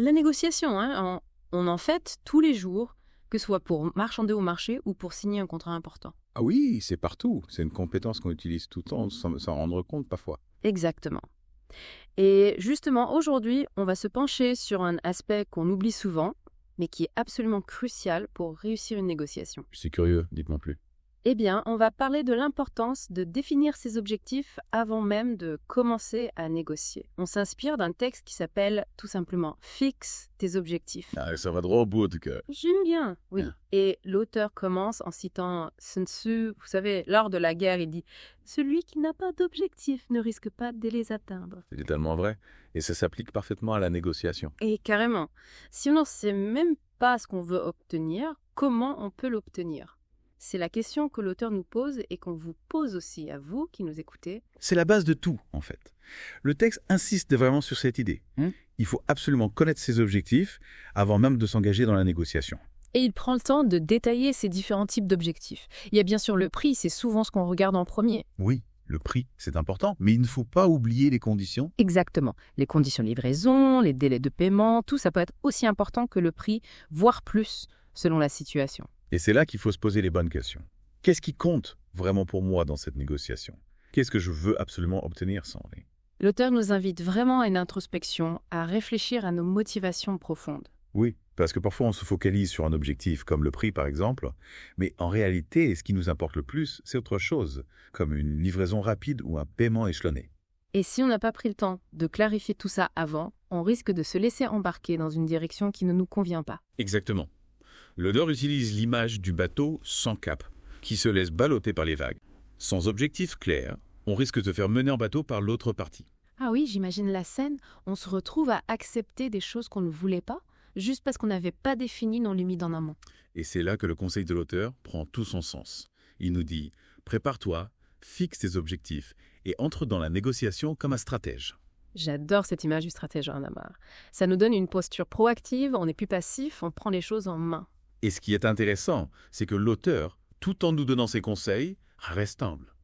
La négociation, hein, on en fait tous les jours, que ce soit pour marchander au marché ou pour signer un contrat important. Ah oui, c'est partout. C'est une compétence qu'on utilise tout le temps sans s'en rendre compte parfois. Exactement. Et justement, aujourd'hui, on va se pencher sur un aspect qu'on oublie souvent, mais qui est absolument crucial pour réussir une négociation. Je suis curieux, dites-moi plus. Eh bien, on va parler de l'importance de définir ses objectifs avant même de commencer à négocier. On s'inspire d'un texte qui s'appelle tout simplement Fixe tes objectifs. Ah, ça va droit au but, en tout cas. J'aime bien, oui. Bien. Et l'auteur commence en citant Sun Tzu. Vous savez, lors de la guerre, il dit « Celui qui n'a pas d'objectif ne risque pas de les atteindre ». C'est tellement vrai. Et ça s'applique parfaitement à la négociation. Et carrément, si on ne sait même pas ce qu'on veut obtenir, comment on peut l'obtenir? C'est la question que l'auteur nous pose et qu'on vous pose aussi à vous qui nous écoutez. C'est la base de tout, en fait. Le texte insiste vraiment sur cette idée. Il faut absolument connaître ses objectifs avant même de s'engager dans la négociation. Et il prend le temps de détailler ces différents types d'objectifs. Il y a bien sûr le prix, c'est souvent ce qu'on regarde en premier. Oui, le prix, c'est important, mais il ne faut pas oublier les conditions. Exactement. Les conditions de livraison, les délais de paiement, tout ça peut être aussi important que le prix, voire plus, selon la situation. Et c'est là qu'il faut se poser les bonnes questions. Qu'est-ce qui compte vraiment pour moi dans cette négociation? Qu'est-ce que je veux absolument obtenir sans lui? L'auteur nous invite vraiment à une introspection, à réfléchir à nos motivations profondes. Oui, parce que parfois on se focalise sur un objectif comme le prix par exemple, mais en réalité, ce qui nous importe le plus, c'est autre chose, comme une livraison rapide ou un paiement échelonné. Et si on n'a pas pris le temps de clarifier tout ça avant, on risque de se laisser embarquer dans une direction qui ne nous convient pas. Exactement. L'auteur utilise l'image du bateau sans cap, qui se laisse balloter par les vagues. Sans objectif clair, on risque de se faire mener en bateau par l'autre partie. Ah oui, j'imagine la scène, on se retrouve à accepter des choses qu'on ne voulait pas, juste parce qu'on n'avait pas défini nos limites en amont. Et c'est là que le conseil de l'auteur prend tout son sens. Il nous dit « Prépare-toi, fixe tes objectifs et entre dans la négociation comme un stratège ». J'adore cette image du stratège en amarre. Ça nous donne une posture proactive, on n'est plus passif, on prend les choses en main. Et ce qui est intéressant, c'est que l'auteur, tout en nous donnant ses conseils, reste humble.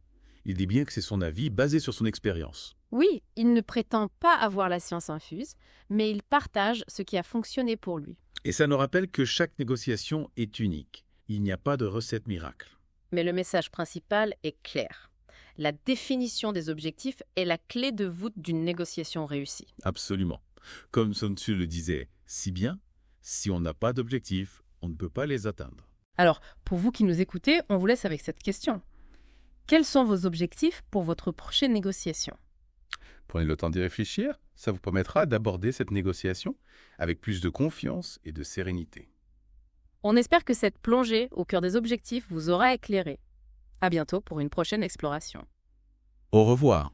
Il dit bien que c'est son avis basé sur son expérience. Oui, il ne prétend pas avoir la science infuse, mais il partage ce qui a fonctionné pour lui. Et ça nous rappelle que chaque négociation est unique. Il n'y a pas de recette miracle. Mais le message principal est clair. La définition des objectifs est la clé de voûte d'une négociation réussie. Absolument. Comme Sun Tzu le disait si bien, si on n'a pas d'objectif, on ne peut pas les atteindre. Alors, pour vous qui nous écoutez, on vous laisse avec cette question. Quels sont vos objectifs pour votre prochaine négociation? Prenez le temps d'y réfléchir, ça vous permettra d'aborder cette négociation avec plus de confiance et de sérénité. On espère que cette plongée au cœur des objectifs vous aura éclairé. À bientôt pour une prochaine exploration. Au revoir.